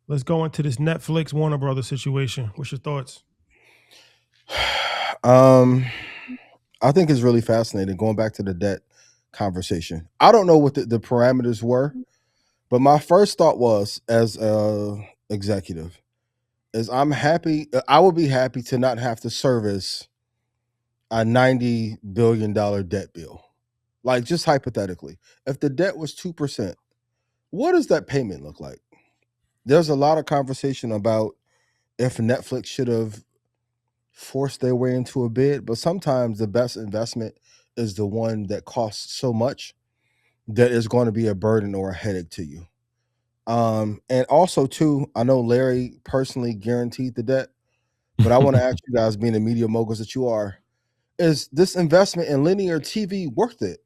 Let's go into this Netflix Warner Brothers situation. What's your thoughts? Um, I think it's really fascinating going back to the debt conversation. I don't know what the parameters were, but my first thought was, as a executive, is I'm happy. I would be happy to not have to service a $90 billion debt bill. Like, just hypothetically, if the debt was 2%, what does that payment look like? There's a lot of conversation about if Netflix should have forced their way into a bid, but sometimes the best investment is the one that costs so much that is going to be a burden or a headache to you. And also too, I know Larry personally guaranteed the debt, but I want to ask you guys, being the media moguls that you are, is this investment in linear TV worth it?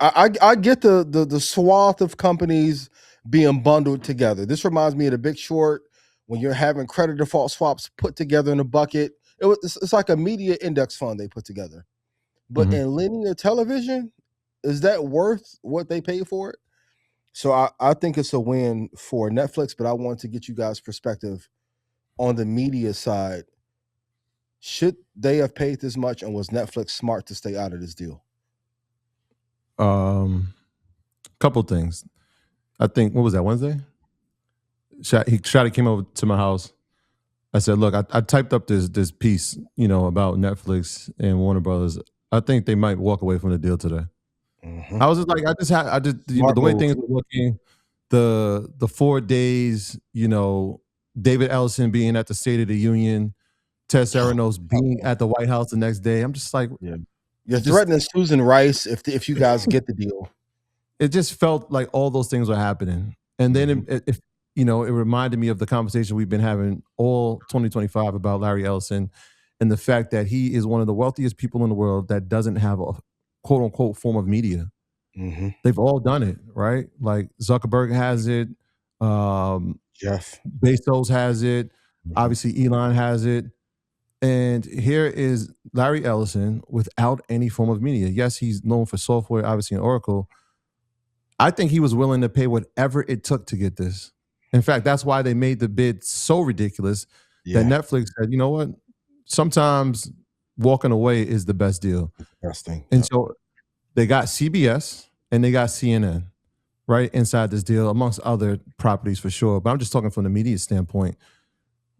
I get the swath of companies being bundled together. This reminds me of The Big Short when you're having credit default swaps put together in a bucket. It's like a media index fund they put together. But Mhm. in linear television, is that worth what they pay for it? So I think it's a win for Netflix, but I want to get you guys' perspective on the media side. Should they have paid this much, and was Netflix smart to stay out of this deal? Couple things. I think what was that Wednesday? Shotty came over to my house. I said, "Look, I typed up this piece, about Netflix and Warner Brothers. I think they might walk away from the deal today." Mhm. I was just like, I just, Smart the way move. things were looking, the 4 days, David Ellison being at the State of the Union, Ted Sarandos being at the White House the next day. I'm just like, Yeah. You're just threatening Susan Rice if you guys get the deal. it just felt like all those things were happening. And then Mhm. it reminded me of the conversation we've been having all 2025 about Larry Ellison and the fact that he is one of the wealthiest people in the world that doesn't have a quote unquote form of media. Mhm. They've all done it, right? Like Zuckerberg has it, um, Jeff. Bezos has it, Mhm. obviously Elon has it. And here is Larry Ellison without any form of media. Yes, he's known for software, obviously in Oracle. I think he was willing to pay whatever it took to get this. In fact, that's why they made the bid so ridiculous that Yeah. Netflix said, you know what? Sometimes walking away is the best deal. Best thing. And Yep. so they got CBS and they got CNN right inside this deal, amongst other properties for sure. But I'm just talking from the media standpoint.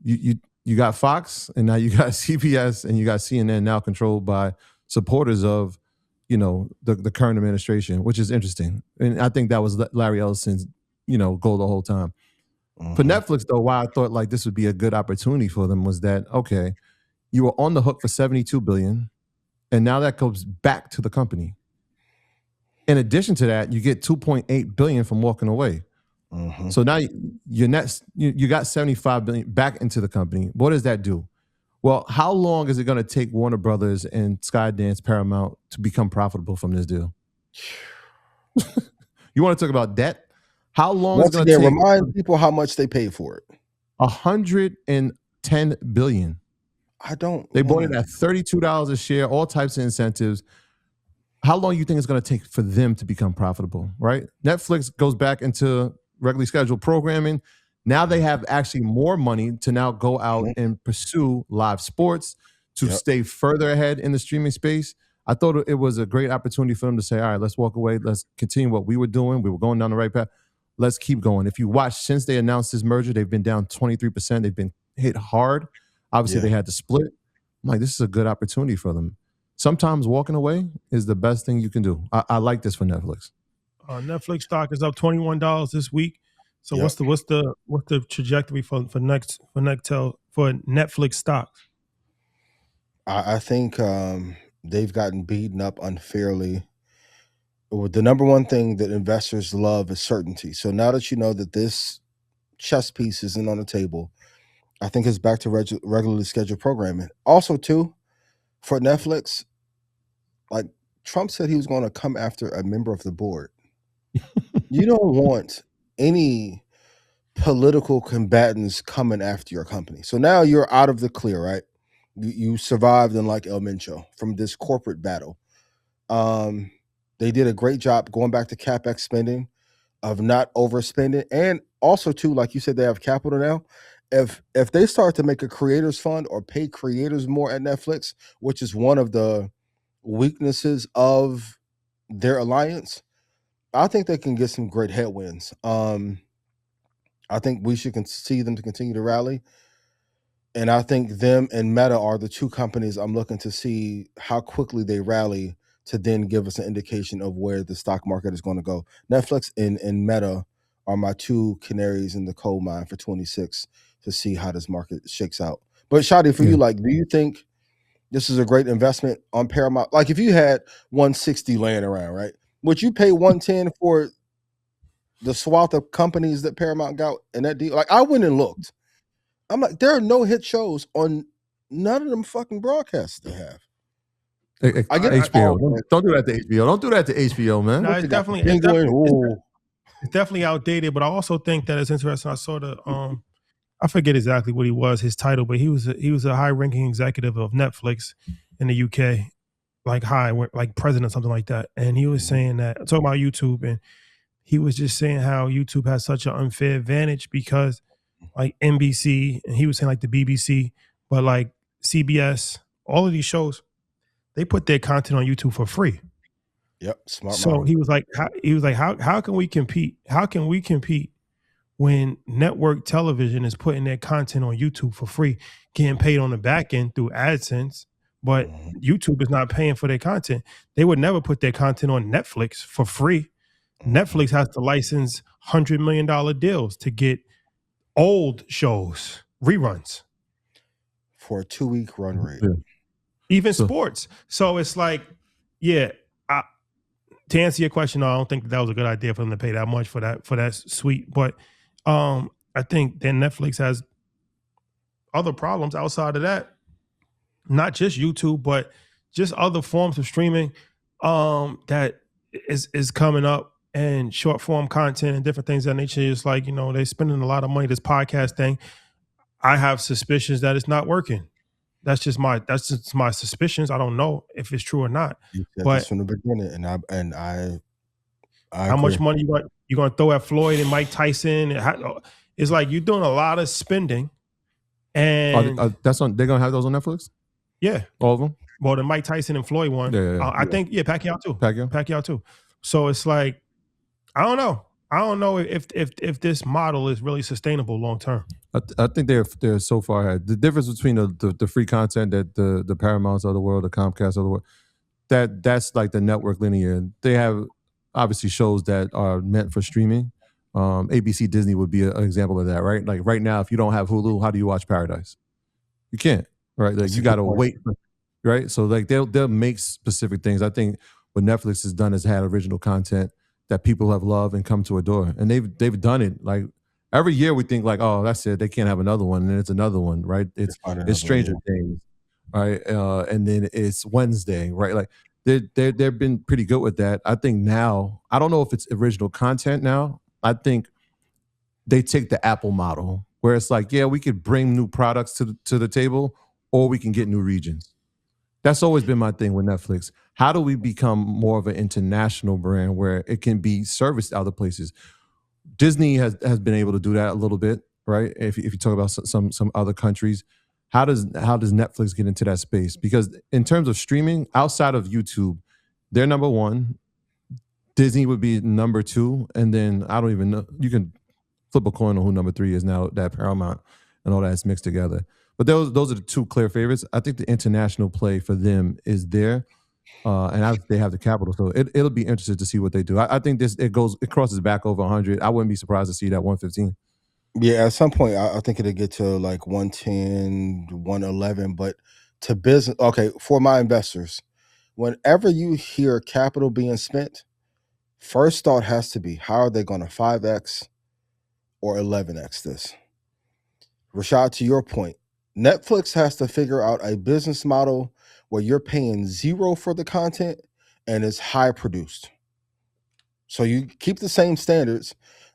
You got Fox and now you got CBS and you got CNN now controlled by supporters of the current administration, which is interesting. And I think that was Larry Ellison's goal the whole time. For Mhm. Netflix though, why I thought like this would be a good opportunity for them was that, okay, you were on the hook for 72 billion and now that goes back to the company. In addition to that, you get 2.8 billion from walking away. Mhm. So now your next you got 75 billion back into the company. What does that do? Well, how long is it going to take Warner Brothers and Skydance Paramount to become profitable from this deal? You want to talk about debt? How long is it Once going to again, take? remind people how much they paid for it. 110 billion. I don't They bought it wanna at $32 a share, all types of incentives. How long do you think it's going to take for them to become profitable, right? Netflix goes back into regularly scheduled programming. Now they have actually more money to now go out Mhm. and pursue live sports, to Yep. stay further ahead in the streaming space. I thought it was a great opportunity for them to say, all right, let's walk away. Let's continue what we were doing. We were going down the right path. Let's keep going. If you watch since they announced this merger, they've been down 23%. They've been hit hard. Obviously, Yeah. they had to split. I'm like, this is a good opportunity for them. Sometimes walking away is the best thing you can do. I like this for Netflix. Netflix stock is up $21 this week. So Yep. what's the trajectory for Netflix stocks? I think they've gotten beaten up unfairly. The number one thing that investors love is certainty. So now that you know that this chess piece isn't on the table, I think it's back to regularly scheduled programming. Also, too, for Netflix, like Trump said he was going to come after a member of the board. You don't want any political combatants coming after your company. So now you're out of the clear, right? You survived, unlike El Mencho, from this corporate battle. Um, they did a great job going back to capex spending. of not overspending, and also too, like you said, they have capital now. If they start to make a creators fund or pay creators more at Netflix, which is one of the weaknesses of their alliance, I think they can get some great headwinds. I think we should see them to continue to rally. And I think them and Meta are the two companies I'm looking to see how quickly they rally to then give us an indication of where the stock market is going to go. Netflix and Meta are my two canaries in the coal mine for 26 to see how this market shakes out. But Shadi, for you, like, do you think this is a great investment on Paramount? Like, if you had 160 laying around, right, would you pay 110 for the swath of companies that Paramount got in that deal? Like, I went and looked. I'm like, there are no hit shows on none of them fucking broadcasts they have. I get HBO. Don't do that to HBO. Don't do that to HBO, man. No, it's definitely outdated. But I also think that it's interesting. I saw the I forget exactly what he was, his title, but he was a high-ranking executive of Netflix in the UK, like president, something like that. And he was saying that, talking about YouTube, and he was just saying how YouTube has such an unfair advantage because like NBC, and he was saying like the BBC, but like CBS, all of these shows, they put their content on YouTube for free. Yep, smart. So model. He was like, how can we compete? How can we compete when network television is putting their content on YouTube for free, getting paid on the back end through AdSense, but YouTube is not paying for their content? They would never put their content on Netflix for free. Netflix has to license $100 million deals to get old shows, reruns. For a 2-week run rate. Even sports. So it's like, yeah, to answer your question, no, I don't think that was a good idea for them to pay that much for that suite. But I think then Netflix has other problems outside of that. Not just YouTube, but just other forms of streaming that is coming up, and short form content and different things of that nature. It's like, they're spending a lot of money. This podcast thing, I have suspicions that it's not working. That's just my suspicions. I don't know if it's true or not. But from the beginning, and I how much money you going to throw at Floyd and Mike Tyson? It's like you're doing a lot of spending, and that's on. They're gonna have those on Netflix. Yeah, all of them. Well, the Mike Tyson and Floyd one. I think Pacquiao too. Pacquiao too. So it's like, I don't know. I don't know if this model is really sustainable long term. I think they're so far ahead. The difference between the free content that the Paramounts of the world, the Comcast of the world, that's like the network linear. They have obviously shows that are meant for streaming. ABC Disney would be an example of that, right? Like right now, if you don't have Hulu, how do you watch Paradise? You can't, right? Like you got to wait, right? So like they'll make specific things. I think what Netflix has done is had original content that people have loved and come to adore, and they've done it. Like every year, we think like, oh, that's it. They can't have another one, and then it's another one, right? It's Stranger Things, right? And then it's Wednesday, right? Like they've been pretty good with that. I think now, I don't know if it's original content now. I think they take the Apple model where it's like, yeah, we could bring new products to the table, or we can get new regions. That's always been my thing with Netflix. How do we become more of an international brand where it can be serviced other places? Disney has been able to do that a little bit, right? If you talk about some other countries, how does Netflix get into that space? Because in terms of streaming, outside of YouTube, they're number one. Disney would be number two, and then I don't even know. You can flip a coin on who number three is now. That Paramount and all that's mixed together. But those are the two clear favorites. I think the international play for them is there, and they have the capital, so it'll be interesting to see what they do. I think it crosses back over 100. I wouldn't be surprised to see that 115. Yeah, at some point, I think it'll get to like 110, 111. But to business, okay, for my investors, whenever you hear capital being spent, first thought has to be, how are they going to 5x or 11x this? Rashad, to your point, Netflix has to figure out a business model where you're paying zero for the content and it's high produced. So you keep the same standards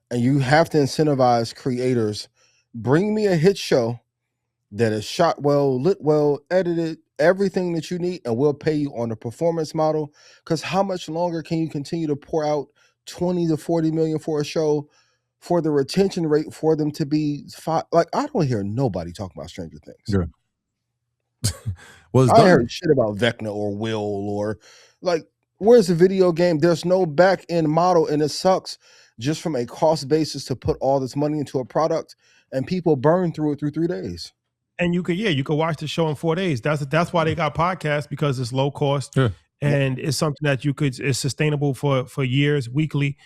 and you have to incentivize creators. Bring me a hit show that is shot well, lit well, edited, everything that you need, and we'll pay you on a performance model. Because how much longer can you continue to pour out 20 to 40 million for a show for the retention rate for them to be like, I don't hear nobody talking about Stranger Things. Yeah. Well, it's I done. heard shit about Vecna or Will or like, where's the video game? There's no back end model, and it sucks just from a cost basis to put all this money into a product, and people burn through it through 3 days. And you could watch the show in 4 days. That's why they got podcasts, because it's low cost, Yeah. and it's something that it's sustainable for years, weekly.